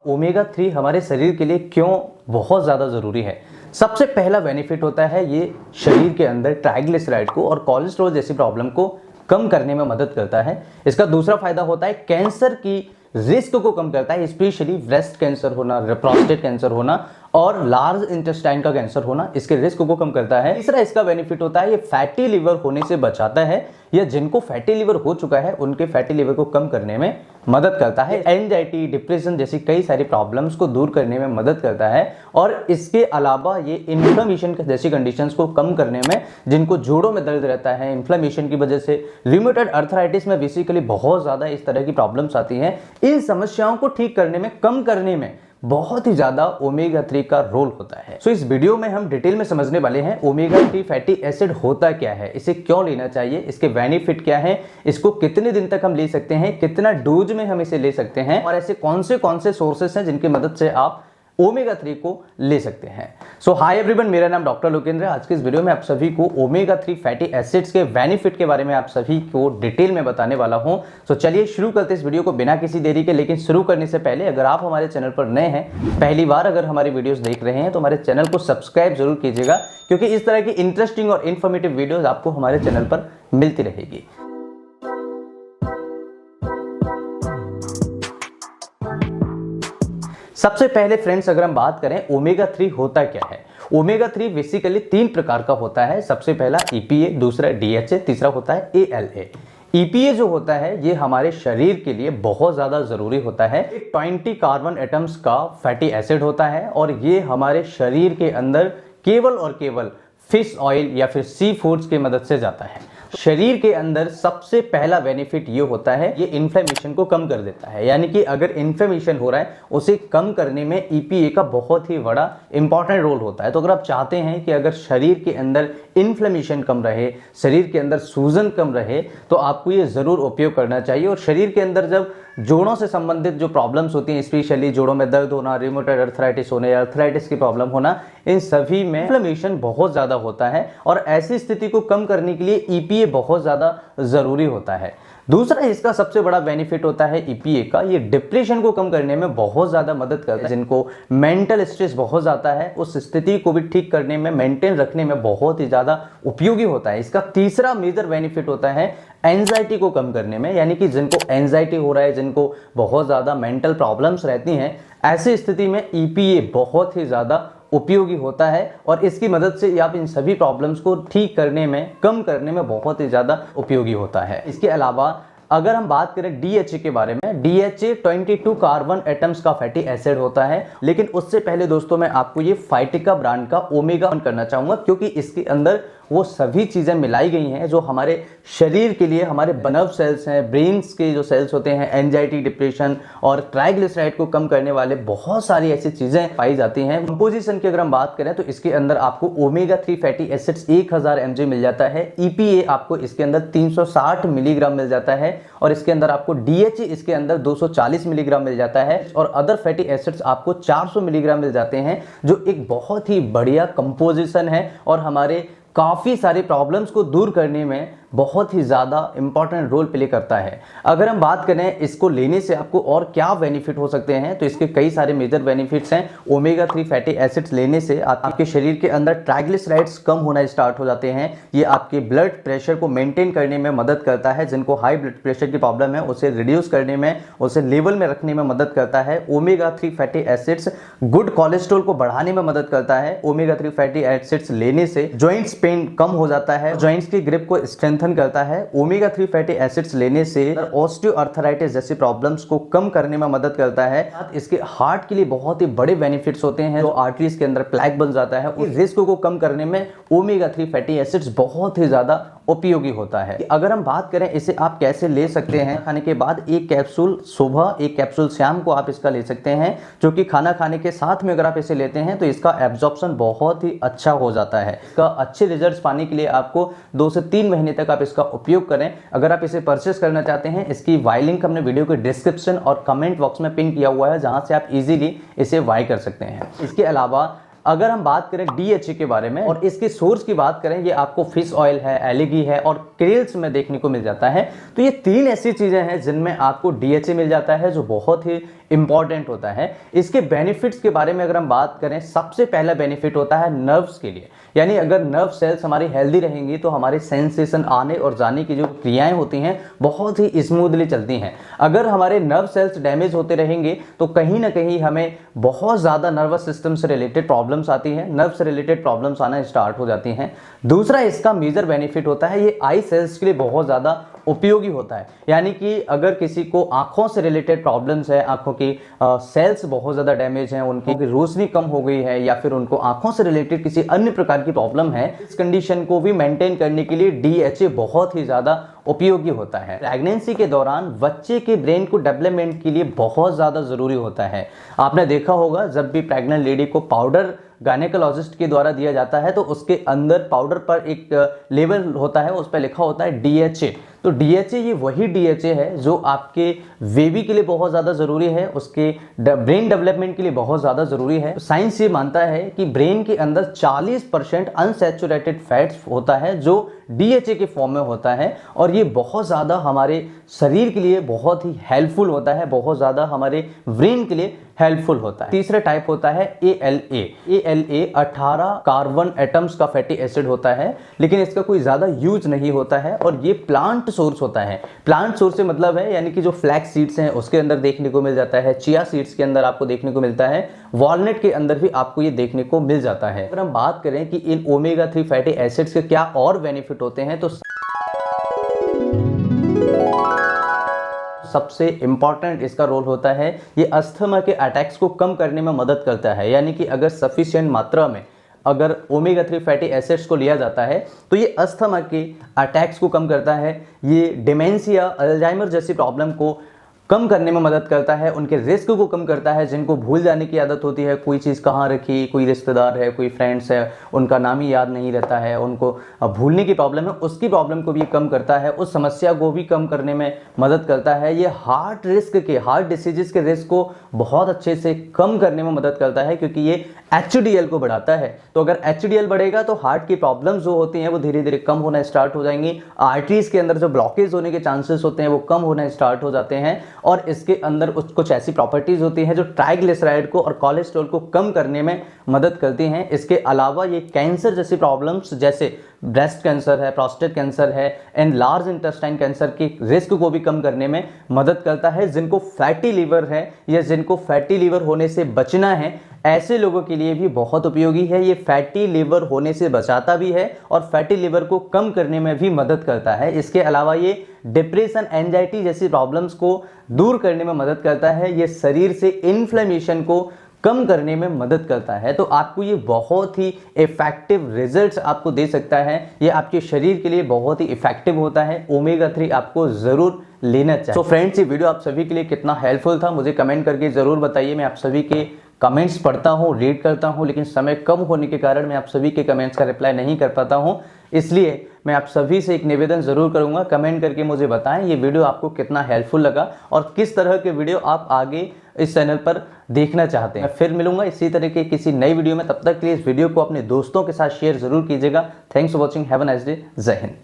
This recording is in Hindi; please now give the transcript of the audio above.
ओमेगा 3 हमारे शरीर के लिए क्यों बहुत ज़्यादा ज़रूरी है। सबसे पहला बेनिफिट होता है ये शरीर के अंदर ट्राइग्लिसराइड को और कोलेस्ट्रॉल जैसी प्रॉब्लम को कम करने में मदद करता है। इसका दूसरा फायदा होता है कैंसर की रिस्क को कम करता है, स्पेशली ब्रेस्ट कैंसर होना, प्रोस्टेट कैंसर होना और लार्ज इंटेस्टाइन का कैंसर होना, इसके रिस्क को कम करता है। तीसरा इसका बेनिफिट होता है ये फैटी लिवर होने से बचाता है, या जिनको फैटी लिवर हो चुका है उनके फैटी लिवर को कम करने में मदद करता है। एंजाइटी, डिप्रेशन जैसी कई सारी प्रॉब्लम्स को दूर करने में मदद करता है। और इसके अलावा ये इन्फ्लेमेशन जैसी कंडीशंस को कम करने में, जिनको जोड़ों में दर्द रहता है इन्फ्लेमेशन की वजह से, रियूमेटॉइड अर्थराइटिस में बेसिकली बहुत ज़्यादा इस तरह की प्रॉब्लम्स आती हैं, इन समस्याओं को ठीक करने में, कम करने में बहुत ही ज्यादा ओमेगा 3 का रोल होता है। इस वीडियो में हम डिटेल में समझने वाले हैं ओमेगा 3 फैटी एसिड होता क्या है, इसे क्यों लेना चाहिए, इसके बेनिफिट क्या है, इसको कितने दिन तक हम ले सकते हैं, कितना डोज में हम इसे ले सकते हैं और ऐसे कौन से सोर्सेस हैं जिनकी मदद से आप ओमेगा 3 को ले सकते हैं। हाय एवरीवन, मेरा नाम डॉक्टर लोकेंद्र। आज के इस वीडियो में आप सभी को ओमेगा 3 फैटी एसिड्स के बेनिफिट के बारे में आप सभी को डिटेल में बताने वाला हूं। चलिए शुरू करते हैं इस वीडियो को बिना किसी देरी के। लेकिन शुरू करने से पहले अगर आप हमारे चैनल पर नए हैं, पहली बार अगर हमारी वीडियोस देख रहे हैं, तो हमारे चैनल को सब्सक्राइब जरूर कीजिएगा, क्योंकि इस तरह की इंटरेस्टिंग और इन्फॉर्मेटिव वीडियोज आपको हमारे चैनल पर मिलती रहेगी। सबसे पहले फ्रेंड्स, अगर हम बात करें ओमेगा 3 होता क्या है। ओमेगा 3 बेसिकली 3 प्रकार का होता है। सबसे पहला EPA, दूसरा DHA, तीसरा होता है ALA। EPA जो होता है ये हमारे शरीर के लिए बहुत ज़्यादा ज़रूरी होता है। 20 कार्बन एटम्स का फैटी एसिड होता है और ये हमारे शरीर के अंदर केवल और केवल फिश ऑयल या फिर सी फूड्स की मदद से जाता है। शरीर के अंदर सबसे पहला बेनिफिट ये होता है, ये इन्फ्लेमेशन को कम कर देता है। यानी कि अगर इन्फ्लेमेशन हो रहा है उसे कम करने में EPA का बहुत ही बड़ा इंपॉर्टेंट रोल होता है। तो अगर आप चाहते हैं कि अगर शरीर के अंदर इन्फ्लेमेशन कम रहे, शरीर के अंदर सूजन कम रहे, तो आपको ये ज़रूर उपयोग करना चाहिए। और शरीर के अंदर जब जोड़ों से संबंधित जो प्रॉब्लम्स होती हैं, स्पेशली जोड़ों में दर्द होना, रियूमेटॉइड अर्थराइटिस होने या अर्थराइटिस की प्रॉब्लम होना, इन सभी में इन्फ्लेमेशन बहुत ज़्यादा होता है और ऐसी स्थिति को कम करने के लिए EPA बहुत ज़्यादा ज़रूरी होता है। दूसरा इसका सबसे बड़ा बेनिफिट होता है EPA का, ये डिप्रेशन को कम करने में बहुत ज़्यादा मदद करता है। जिनको मेंटल स्ट्रेस बहुत ज़्यादा है, उस स्थिति को भी ठीक करने में, मेंटेन रखने में बहुत ही ज़्यादा उपयोगी होता है। इसका तीसरा मेजर बेनिफिट होता है एंजाइटी को कम करने में। यानी कि जिनको एंजाइटी हो रहा है, जिनको बहुत ज़्यादा मेंटल प्रॉब्लम्स रहती हैं, ऐसी स्थिति में EPA बहुत ही ज़्यादा उपयोगी होता है और इसकी मदद से आप इन सभी प्रॉब्लम्स को ठीक करने में, कम करने में बहुत ही ज़्यादा उपयोगी होता है। इसके अलावा अगर हम बात करें DHA के बारे में, DHA 22 कार्बन एटम्स का फैटी एसिड होता है। लेकिन उससे पहले दोस्तों मैं आपको ये फाइटिका ब्रांड का ओमेगा 1 करना चाहूँगा, क्योंकि इसके अंदर वो सभी चीज़ें मिलाई गई हैं जो हमारे शरीर के लिए, हमारे नर्व सेल्स हैं, ब्रेन्स के जो सेल्स होते हैं, एंजाइटी, डिप्रेशन और ट्राइग्लिसराइड को कम करने वाले बहुत सारी ऐसी चीज़ें पाई जाती हैं। कंपोजिशन की अगर हम बात करें तो इसके अंदर आपको ओमेगा 3 फैटी एसिड्स 1000 mg मिल जाता है। EPA आपको इसके अंदर 360 मिलीग्राम मिल जाता है और इसके अंदर आपको DHA इसके अंदर 240 मिलीग्राम मिल जाता है और अदर फैटी एसिड्स आपको 400 मिलीग्राम मिल जाते हैं, जो एक बहुत ही बढ़िया कंपोजिशन है और हमारे काफ़ी सारी प्रॉब्लम्स को दूर करने में बहुत ही ज़्यादा इंपॉर्टेंट रोल प्ले करता है। अगर हम बात करें इसको लेने से आपको और क्या बेनिफिट हो सकते हैं, तो इसके कई सारे मेजर बेनिफिट्स हैं। ओमेगा 3 फैटी एसिड्स लेने से आपके शरीर के अंदर ट्राइग्लिसराइड्स कम होना स्टार्ट हो जाते हैं। ये आपके ब्लड प्रेशर को मेंटेन करने में मदद करता है। जिनको हाई ब्लड प्रेशर की प्रॉब्लम है उसे रिड्यूस करने में, उसे लेवल में रखने में मदद करता है। Omega 3 fatty acids good cholesterol को बढ़ाने में मदद करता है। ओमेगा 3 फैटी एसिड्स लेने से जॉइंट्स पेन कम हो जाता है, जॉइंट्स की ग्रिप को स्ट्रेंथन करता है। ओमेगा 3 फैटी एसिड्स लेने से ऑस्टियोआर्थराइटिस जैसी प्रॉब्लम्स को कम करने में मदद करता है। इसके हार्ट के लिए बहुत ही बड़े बेनिफिट्स होते हैं। जो आर्टरीज के अंदर प्लैक बन जाता है, उस रिस्क को कम करने में ओमेगा 3 फैटी एसिड्स बहुत ही ज्यादा उपयोगी होता है। अगर हम बात करें इसे आप कैसे ले सकते हैं, खाने के बाद एक कैप्सूल सुबह, एक कैप्सूल शाम को आप इसका ले सकते हैं, जो कि खाना खाने के साथ में अगर आप इसे लेते हैं तो इसका एब्जॉर्प्शन बहुत ही अच्छा हो जाता है। इसका अच्छे रिजल्ट्स पाने के लिए आपको 2 से 3 महीने तक आप इसका उपयोग करें। अगर आप इसे परचेस करना चाहते हैं, इसकी बाय लिंक हमने वीडियो के डिस्क्रिप्शन और कमेंट बॉक्स में पिन किया हुआ है, जहां से आप इजीली इसे बाय कर सकते हैं। इसके अलावा अगर हम बात करें DHA के बारे में और इसके सोर्स की बात करें, ये आपको फिश ऑयल है, एलगी है और केल्स में देखने को मिल जाता है। तो ये 3 ऐसी चीजें हैं जिनमें आपको DHA मिल जाता है, जो बहुत ही इंपॉर्टेंट होता है। इसके बेनिफिट्स के बारे में अगर हम बात करें, सबसे पहला बेनिफिट होता है नर्व्स के लिए, यानी अगर नर्व सेल्स हमारी हेल्दी रहेंगी तो हमारे सेंसेशन आने और जाने की जो क्रियाएं होती हैं बहुत ही स्मूथली चलती हैं। अगर हमारे नर्व सेल्स डैमेज होते रहेंगे तो कहीं ना कहीं हमें बहुत ज़्यादा नर्वस सिस्टम से रिलेटेड प्रॉब्लम्स आती हैं, नर्व से रिलेटेड प्रॉब्लम्स आना स्टार्ट हो जाती हैं। दूसरा इसका मेजर बेनिफिट होता है, ये आई सेल्स के लिए बहुत ज़्यादा उपयोगी होता है। यानी कि अगर किसी को आंखों से रिलेटेड प्रॉब्लम्स है, आंखों की सेल्स बहुत ज़्यादा डैमेज हैं, उनकी रोशनी कम हो गई है, या फिर उनको आंखों से रिलेटेड किसी अन्य प्रकार की प्रॉब्लम है, इस कंडीशन को भी मेंटेन करने के लिए DHA बहुत ही ज़्यादा उपयोगी होता है। प्रेगनेंसी के दौरान बच्चे के ब्रेन को डेवलपमेंट के लिए बहुत ज़्यादा ज़रूरी होता है। आपने देखा होगा जब भी प्रेग्नेंट लेडी को पाउडर गायनेकोलॉजिस्ट के द्वारा दिया जाता है तो उसके अंदर पाउडर पर एक लेबल होता है, उस पर लिखा होता है DHA। तो DHA ये वही DHA है जो आपके बेबी के लिए बहुत ज़्यादा ज़रूरी है, उसके ब्रेन डेवलपमेंट के लिए बहुत ज़्यादा ज़रूरी है। साइंस ये मानता है कि ब्रेन के अंदर 40% अनसैचुरेटेड फैट्स होता है जो DHA के फॉर्म में होता है, और ये बहुत ज़्यादा हमारे शरीर के लिए बहुत ही हेल्पफुल होता है, बहुत ज़्यादा हमारे ब्रेन के लिए हेल्पफुल होता है। तीसरा टाइप होता है ALA। ALA 18 कार्बन एटम्स का फैटी एसिड होता है, लेकिन इसका कोई ज़्यादा यूज नहीं होता है, और ये प्लांट सोर्स होता है। प्लांट सोर्स से मतलब है यानी कि जो फ्लैक्स सीड्स हैं उसके अंदर देखने को मिल जाता है, चिया सीड्स के अंदर आपको देखने को मिलता है, वॉलनट के अंदर भी आपको ये देखने को मिल जाता है। अगर हम बात करें कि इन ओमेगा 3 फैटी एसिड्स के क्या और बेनिफिट होते हैं, तो सबसे इंपॉर्टेंट इसका रोल होता है, ये अस्थमा के अटैक्स को कम करने में मदद करता है। यानी कि अगर सफिशिएंट मात्रा में अगर ओमेगा 3 फैटी एसिड्स को लिया जाता है तो ये अस्थमा के अटैक्स को कम करता है, ये डिमेंशिया, अल्जाइमर जैसी प्रॉब्लम को कम करने में मदद करता है, उनके रिस्क को कम करता है। जिनको भूल जाने की आदत होती है, कोई चीज़ कहाँ रखी, कोई रिश्तेदार है, कोई फ्रेंड्स है, उनका नाम ही याद नहीं रहता है, उनको भूलने की प्रॉब्लम है, उसकी प्रॉब्लम को भी कम करता है, उस समस्या को भी कम करने में मदद करता है। ये हार्ट डिसीजेस के रिस्क को बहुत अच्छे से कम करने में मदद करता है, क्योंकि ये HDL को बढ़ाता है। तो अगर HDL बढ़ेगा तो हार्ट की प्रॉब्लम्स जो होती हैं वो धीरे धीरे कम होना स्टार्ट हो जाएंगी। आर्टरीज के अंदर जो ब्लॉकेज होने के चांसेस होते हैं वो कम होना स्टार्ट हो जाते हैं, और इसके अंदर कुछ ऐसी प्रॉपर्टीज होती हैं जो ट्राइग्लिसराइड को और कोलेस्ट्रॉल को कम करने में मदद करती हैं। इसके अलावा ये कैंसर जैसी प्रॉब्लम्स, जैसे ब्रेस्ट कैंसर है, प्रोस्टेट कैंसर है, एंड लार्ज इंटेस्टाइन कैंसर के रिस्क को भी कम करने में मदद करता है। जिनको फैटी लीवर है या जिनको फैटी लीवर होने से बचना है, ऐसे लोगों के लिए भी बहुत उपयोगी है। ये फैटी लीवर होने से बचाता भी है और फैटी लीवर को कम करने में भी मदद करता है। इसके अलावा ये डिप्रेशन, एंजाइटी जैसी प्रॉब्लम्स को दूर करने में मदद करता है। ये शरीर से इन्फ्लेमेशन को कम करने में मदद करता है। तो आपको ये बहुत ही इफेक्टिव रिजल्ट्स आपको दे सकता है, ये आपके शरीर के लिए बहुत ही इफेक्टिव होता है। ओमेगा 3 आपको ज़रूर लेना चाहिए। तो फ्रेंड्स, ये वीडियो आप सभी के लिए कितना हेल्पफुल था मुझे कमेंट करके ज़रूर बताइए। मैं आप सभी के कमेंट्स पढ़ता हूँ, रीड करता हूँ, लेकिन समय कम होने के कारण मैं आप सभी के कमेंट्स का रिप्लाई नहीं कर पाता हूँ। इसलिए मैं आप सभी से एक निवेदन ज़रूर करूँगा, कमेंट करके मुझे बताएं ये वीडियो आपको कितना हेल्पफुल लगा और किस तरह के वीडियो आप आगे इस चैनल पर देखना चाहते हैं। फिर मिलूंगा इसी तरह के किसी नई वीडियो में, तब तक के लिए इस वीडियो को अपने दोस्तों के साथ शेयर ज़रूर कीजिएगा। Thanks for watching, have a nice day, जय हिंद।